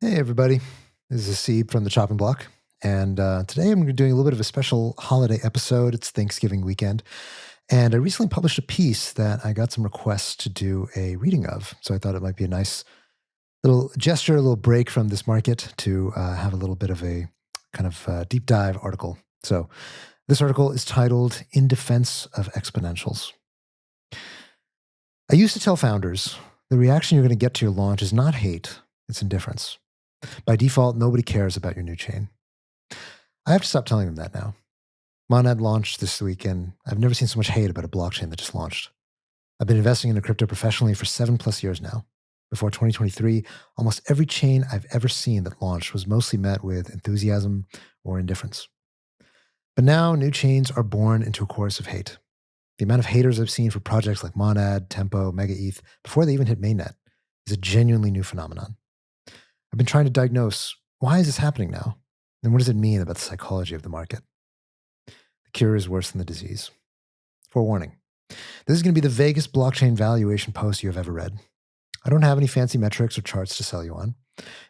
Hey, everybody. This is Haseeb from the Chopping Block. And today I'm doing a little bit of a special holiday episode. It's Thanksgiving weekend. And I recently published a piece that I got some requests to do a reading of. So I thought it might be a nice little gesture, a little break from this market to have a little bit of a kind of deep dive article. So this article is titled In Defense of Exponentials. I used to tell founders the reaction you're going to get to your launch is not hate, it's indifference. By default, nobody cares about your new chain. I have to stop telling them that now. Monad launched this week, and I've never seen so much hate about a blockchain that just launched. I've been investing into crypto professionally for 7+ years now. Before 2023, almost every chain I've ever seen that launched was mostly met with enthusiasm or indifference. But now, new chains are born into a chorus of hate. The amount of haters I've seen for projects like Monad, Tempo, MegaETH before they even hit mainnet is a genuinely new phenomenon. I've been trying to diagnose, why is this happening now? And what does it mean about the psychology of the market? The cure is worse than the disease. Forewarning. This is going to be the vaguest blockchain valuation post you have ever read. I don't have any fancy metrics or charts to sell you on.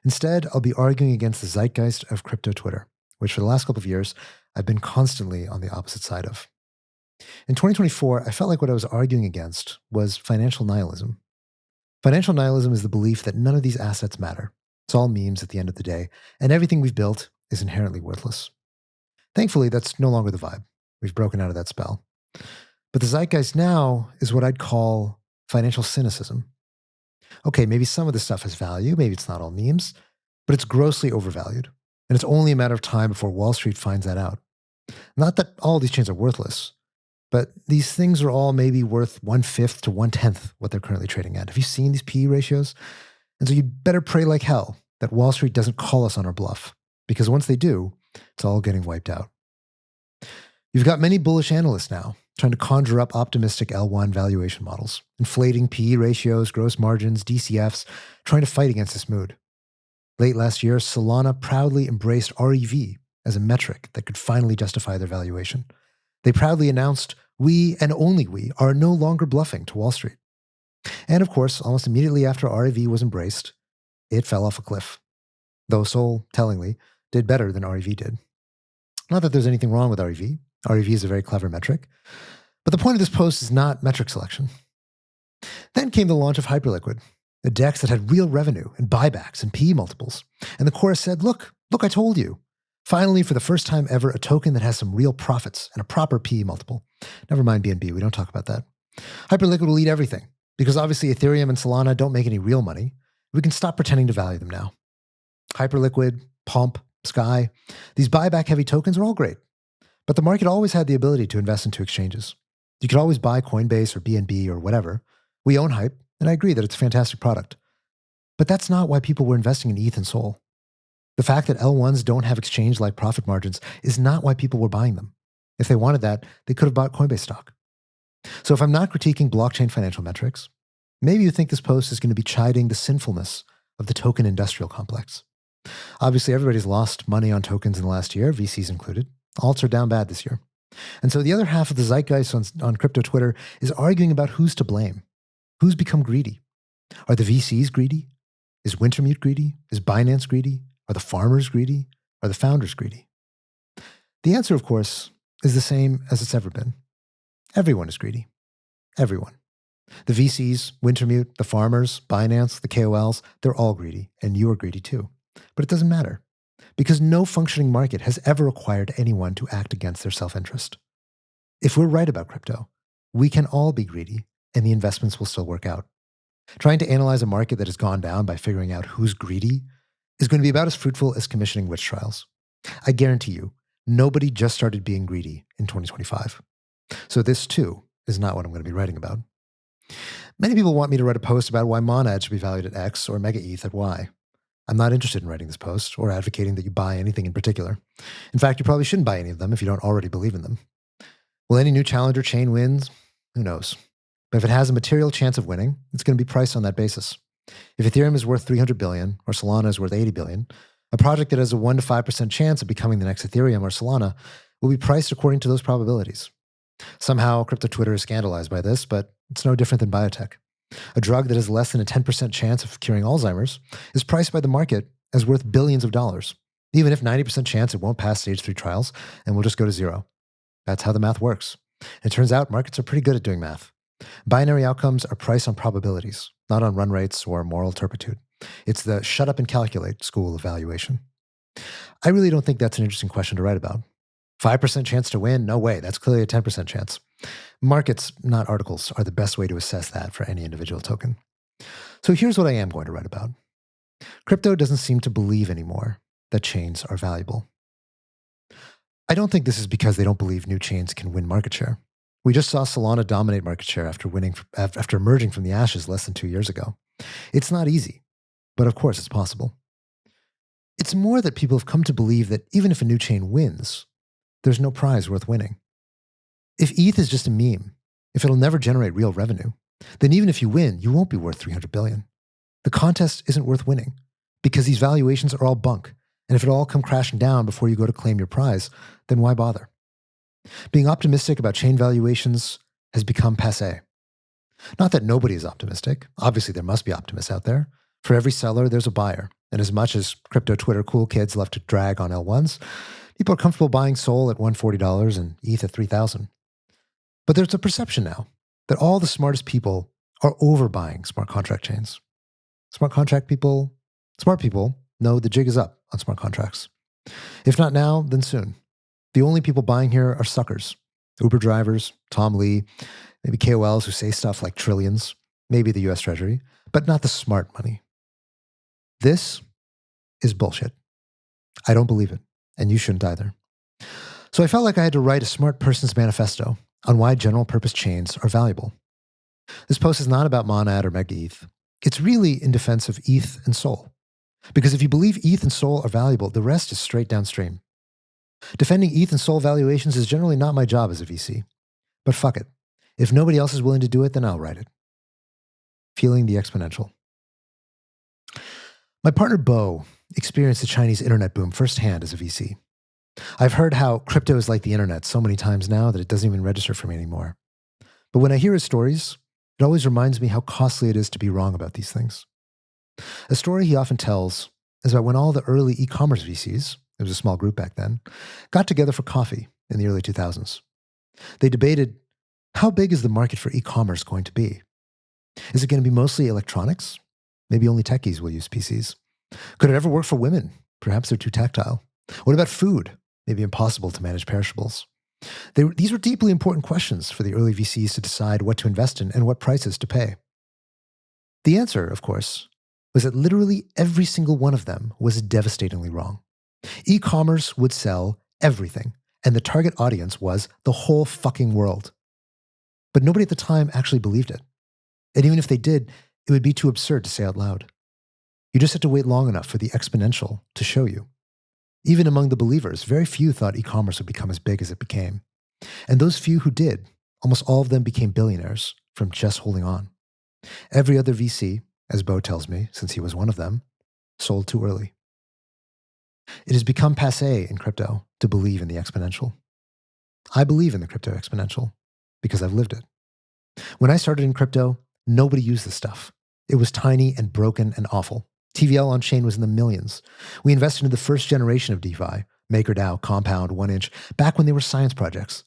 Instead, I'll be arguing against the zeitgeist of crypto Twitter, which for the last couple of years, I've been constantly on the opposite side of. In 2024, I felt like what I was arguing against was financial nihilism. Financial nihilism is the belief that none of these assets matter. It's all memes at the end of the day, and everything we've built is inherently worthless. Thankfully, that's no longer the vibe. We've broken out of that spell. But the zeitgeist now is what I'd call financial cynicism. Okay, maybe some of this stuff has value, maybe it's not all memes, but it's grossly overvalued. And it's only a matter of time before Wall Street finds that out. Not that all these chains are worthless, but these things are all maybe worth 1/5 to 1/10 what they're currently trading at. Have you seen these PE ratios? And so you'd better pray like hell that Wall Street doesn't call us on our bluff, because once they do, it's all getting wiped out. You've got many bullish analysts now trying to conjure up optimistic L1 valuation models, inflating PE ratios, gross margins, DCFs, trying to fight against this mood. Late last year, Solana proudly embraced REV as a metric that could finally justify their valuation. They proudly announced, we and only we are no longer bluffing to Wall Street. And of course, almost immediately after REV was embraced, it fell off a cliff. Though Sol, tellingly, did better than REV did. Not that there's anything wrong with REV. REV is a very clever metric. But the point of this post is not metric selection. Then came the launch of Hyperliquid, a DEX that had real revenue and buybacks and PE multiples. And the chorus said, look, I told you. Finally, for the first time ever, a token that has some real profits and a proper PE multiple. Never mind BNB, we don't talk about that. Hyperliquid will eat everything. Because obviously Ethereum and Solana don't make any real money, we can stop pretending to value them now. Hyperliquid, Pomp, Sky, these buyback-heavy tokens are all great. But the market always had the ability to invest into exchanges. You could always buy Coinbase or BNB or whatever. We own Hype, and I agree that it's a fantastic product. But that's not why people were investing in ETH and Sol. The fact that L1s don't have exchange-like profit margins is not why people were buying them. If they wanted that, they could have bought Coinbase stock. So if I'm not critiquing blockchain financial metrics, maybe you think this post is going to be chiding the sinfulness of the token industrial complex. Obviously, everybody's lost money on tokens in the last year, VCs included. Alts are down bad this year. And so the other half of the zeitgeist on crypto Twitter is arguing about who's to blame. Who's become greedy? Are the VCs greedy? Is Wintermute greedy? Is Binance greedy? Are the farmers greedy? Are the founders greedy? The answer, of course, is the same as it's ever been. Everyone is greedy. Everyone. The VCs, Wintermute, the farmers, Binance, the KOLs, they're all greedy, and you are greedy too. But it doesn't matter, because no functioning market has ever required anyone to act against their self-interest. If we're right about crypto, we can all be greedy, and the investments will still work out. Trying to analyze a market that has gone down by figuring out who's greedy is going to be about as fruitful as commissioning witch trials. I guarantee you, nobody just started being greedy in 2025. So this, too, is not what I'm going to be writing about. Many people want me to write a post about why Monad should be valued at X or MegaETH at Y. I'm not interested in writing this post or advocating that you buy anything in particular. In fact, you probably shouldn't buy any of them if you don't already believe in them. Will any new challenger chain win? Who knows? But if it has a material chance of winning, it's going to be priced on that basis. If Ethereum is worth $300 billion or Solana is worth $80 billion, a project that has a 1 to 5% chance of becoming the next Ethereum or Solana will be priced according to those probabilities. Somehow, crypto Twitter is scandalized by this, but it's no different than biotech. A drug that has less than a 10% chance of curing Alzheimer's is priced by the market as worth billions of dollars, even if 90% chance it won't pass stage 3 trials and will just go to zero. That's how the math works. It turns out markets are pretty good at doing math. Binary outcomes are priced on probabilities, not on run rates or moral turpitude. It's the shut up and calculate school of valuation. I really don't think that's an interesting question to write about. 5% chance to win? No way. That's clearly a 10% chance. Markets, not articles, are the best way to assess that for any individual token. So here's what I am going to write about. Crypto doesn't seem to believe anymore that chains are valuable. I don't think this is because they don't believe new chains can win market share. We just saw Solana dominate market share after emerging from the ashes less than 2 years ago. It's not easy, but of course it's possible. It's more that people have come to believe that even if a new chain wins, there's no prize worth winning. If ETH is just a meme, if it'll never generate real revenue, then even if you win, you won't be worth 300 billion. The contest isn't worth winning because these valuations are all bunk. And if it all come crashing down before you go to claim your prize, then why bother? Being optimistic about chain valuations has become passé. Not that nobody is optimistic. Obviously, there must be optimists out there. For every seller, there's a buyer. And as much as crypto Twitter cool kids love to drag on L1s, people are comfortable buying Sol at $140 and ETH at $3,000. But there's a perception now that all the smartest people are overbuying smart contract chains. Smart people know the jig is up on smart contracts. If not now, then soon. The only people buying here are suckers. Uber drivers, Tom Lee, maybe KOLs who say stuff like trillions, maybe the US Treasury, but not the smart money. This is bullshit. I don't believe it, and you shouldn't either. So I felt like I had to write a smart person's manifesto on why general purpose chains are valuable. This post is not about Monad or MegaETH. It's really in defense of ETH and Sol. Because if you believe ETH and Sol are valuable, the rest is straight downstream. Defending ETH and Sol valuations is generally not my job as a VC. But fuck it. If nobody else is willing to do it, then I'll write it. Feeling the exponential. My partner Bo experienced the Chinese internet boom firsthand as a VC. I've heard how crypto is like the internet so many times now that it doesn't even register for me anymore. But when I hear his stories, it always reminds me how costly it is to be wrong about these things. A story he often tells is about when all the early e-commerce VCs, it was a small group back then, got together for coffee in the early 2000s. They debated, how big is the market for e-commerce going to be? Is it going to be mostly electronics? Maybe only techies will use PCs. Could it ever work for women? Perhaps they're too tactile. What about food? Maybe impossible to manage perishables. These were deeply important questions for the early VCs to decide what to invest in and what prices to pay. The answer, of course, was that literally every single one of them was devastatingly wrong. E-commerce would sell everything, and the target audience was the whole fucking world. But nobody at the time actually believed it. And even if they did, it would be too absurd to say out loud. You just had to wait long enough for the exponential to show you. Even among the believers, very few thought e-commerce would become as big as it became. And those few who did, almost all of them became billionaires from just holding on. Every other VC, as Bo tells me, since he was one of them, sold too early. It has become passé in crypto to believe in the exponential. I believe in the crypto exponential because I've lived it. When I started in crypto, nobody used this stuff. It was tiny and broken and awful. TVL on chain was in the millions. We invested in the first generation of DeFi, MakerDAO, Compound, 1inch, back when they were science projects.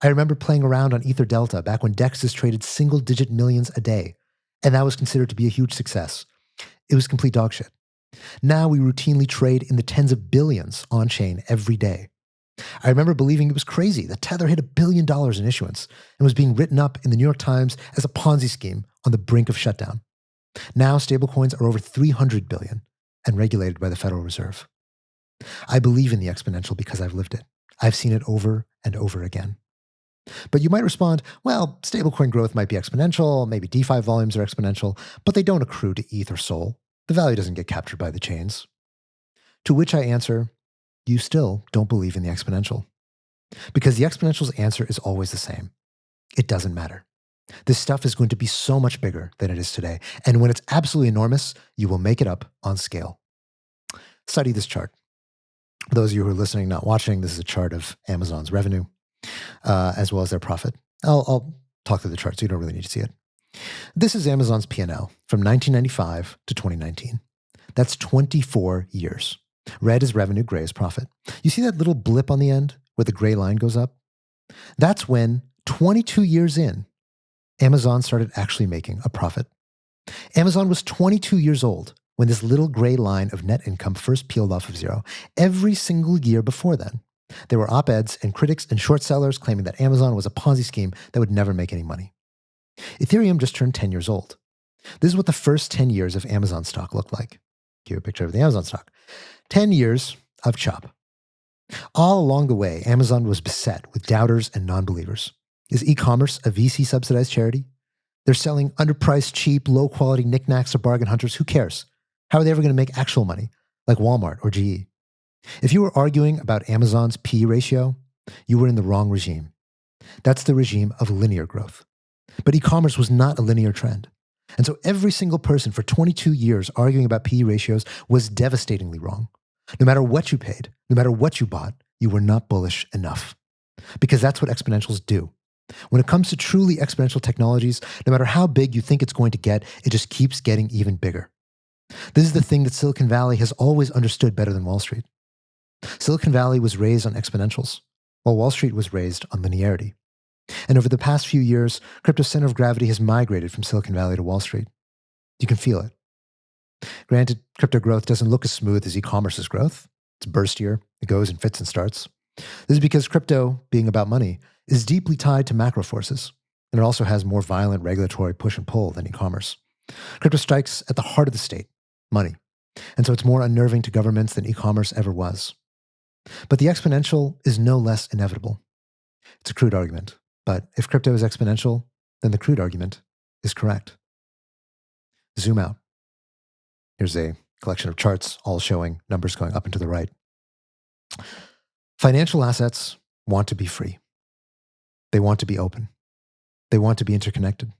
I remember playing around on Ether Delta back when DEXs traded single-digit millions a day, and that was considered to be a huge success. It was complete dog shit. Now we routinely trade in the tens of billions on chain every day. I remember believing it was crazy that Tether hit $1 billion in issuance and was being written up in the New York Times as a Ponzi scheme on the brink of shutdown. Now stablecoins are over 300 billion and regulated by the Federal Reserve. I believe in the exponential because I've lived it. I've seen it over and over again. But you might respond, well, stablecoin growth might be exponential, maybe DeFi volumes are exponential, but they don't accrue to ETH or Sol. The value doesn't get captured by the chains. To which I answer, you still don't believe in the exponential. Because the exponential's answer is always the same. It doesn't matter. This stuff is going to be so much bigger than it is today. And when it's absolutely enormous, you will make it up on scale. Study this chart. For those of you who are listening, not watching, this is a chart of Amazon's revenue, as well as their profit. I'll talk through the chart, so you don't really need to see it. This is Amazon's P&L from 1995 to 2019. That's 24 years. Red is revenue, gray is profit. You see that little blip on the end where the gray line goes up? That's when, 22 years in, Amazon started actually making a profit. Amazon was 22 years old when this little gray line of net income first peeled off of zero. Every single year before then, there were op-eds and critics and short sellers claiming that Amazon was a Ponzi scheme that would never make any money. Ethereum just turned 10 years old. This is what the first 10 years of Amazon stock looked like. Give you a picture of the Amazon stock. 10 years of chop. All along the way, Amazon was beset with doubters and non-believers. Is e-commerce a VC-subsidized charity? They're selling underpriced, cheap, low-quality knickknacks to bargain hunters. Who cares? How are they ever going to make actual money, like Walmart or GE? If you were arguing about Amazon's P/E ratio, you were in the wrong regime. That's the regime of linear growth. But e-commerce was not a linear trend. And so every single person for 22 years arguing about P/E ratios was devastatingly wrong. No matter what you paid, no matter what you bought, you were not bullish enough. Because that's what exponentials do. When it comes to truly exponential technologies, no matter how big you think it's going to get, it just keeps getting even bigger. This is the thing that Silicon Valley has always understood better than Wall Street. Silicon Valley was raised on exponentials, while Wall Street was raised on linearity. And over the past few years, crypto's center of gravity has migrated from Silicon Valley to Wall Street. You can feel it. Granted, crypto growth doesn't look as smooth as e-commerce's growth. It's burstier. It goes in fits and starts. This is because crypto, being about money, is deeply tied to macro forces, and it also has more violent regulatory push and pull than e-commerce. Crypto strikes at the heart of the state, money, and so it's more unnerving to governments than e-commerce ever was. But the exponential is no less inevitable. It's a crude argument, but if crypto is exponential, then the crude argument is correct. Zoom out. Here's a collection of charts, all showing numbers going up and to the right. Financial assets want to be free. They want to be open. They want to be interconnected.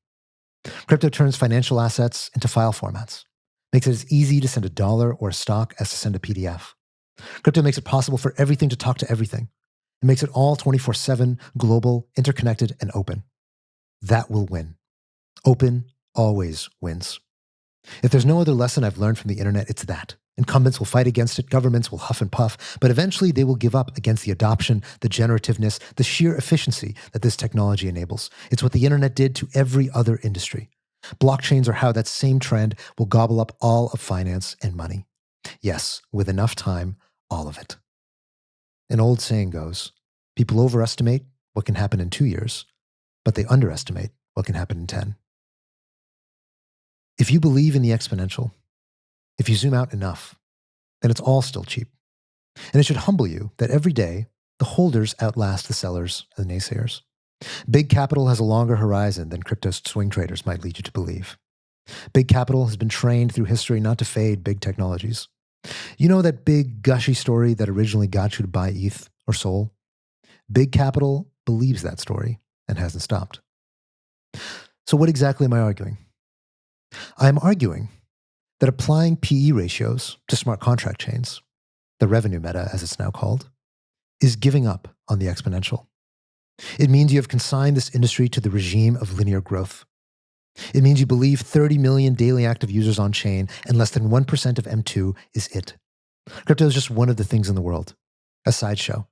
Crypto turns financial assets into file formats, makes it as easy to send a dollar or a stock as to send a PDF. Crypto makes it possible for everything to talk to everything. It makes it all 24/7, global, interconnected, and open. That will win. Open always wins. If there's no other lesson I've learned from the internet, it's that. Incumbents will fight against it, governments will huff and puff, but eventually they will give up against the adoption, the generativeness, the sheer efficiency that this technology enables. It's what the internet did to every other industry. Blockchains are how that same trend will gobble up all of finance and money. Yes, with enough time, all of it. An old saying goes, people overestimate what can happen in 2 years, but they underestimate what can happen in 10. If you believe in the exponential, if you zoom out enough, then it's all still cheap. And it should humble you that every day, the holders outlast the sellers and the naysayers. Big capital has a longer horizon than crypto swing traders might lead you to believe. Big capital has been trained through history not to fade big technologies. You know that big gushy story that originally got you to buy ETH or SOL? Big capital believes that story and hasn't stopped. So what exactly am I arguing? I'm arguing that applying P/E ratios to smart contract chains, the revenue meta as it's now called, is giving up on the exponential. It means you have consigned this industry to the regime of linear growth. It means you believe 30 million daily active users on chain and less than 1% of M2 is it. Crypto is just one of the things in the world, a sideshow.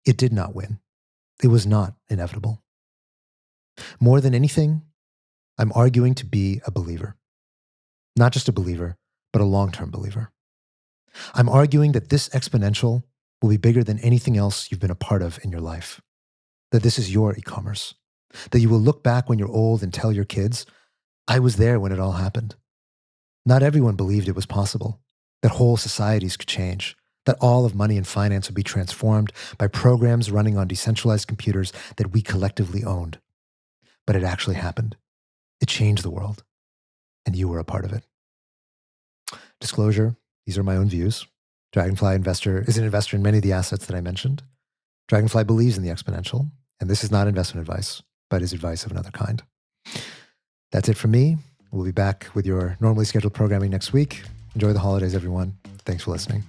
It did not win. It was not inevitable. More than anything, I'm arguing to be a believer. Not just a believer, but a long-term believer. I'm arguing that this exponential will be bigger than anything else you've been a part of in your life. That this is your e-commerce. That you will look back when you're old and tell your kids, I was there when it all happened. Not everyone believed it was possible, that whole societies could change, that all of money and finance would be transformed by programs running on decentralized computers that we collectively owned. But it actually happened. It changed the world. And you were a part of it. Disclosure, these are my own views. Dragonfly is an investor in many of the assets that I mentioned. Dragonfly believes in the exponential, and this is not investment advice, but is advice of another kind. That's it from me. We'll be back with your normally scheduled programming next week. Enjoy the holidays, everyone. Thanks for listening.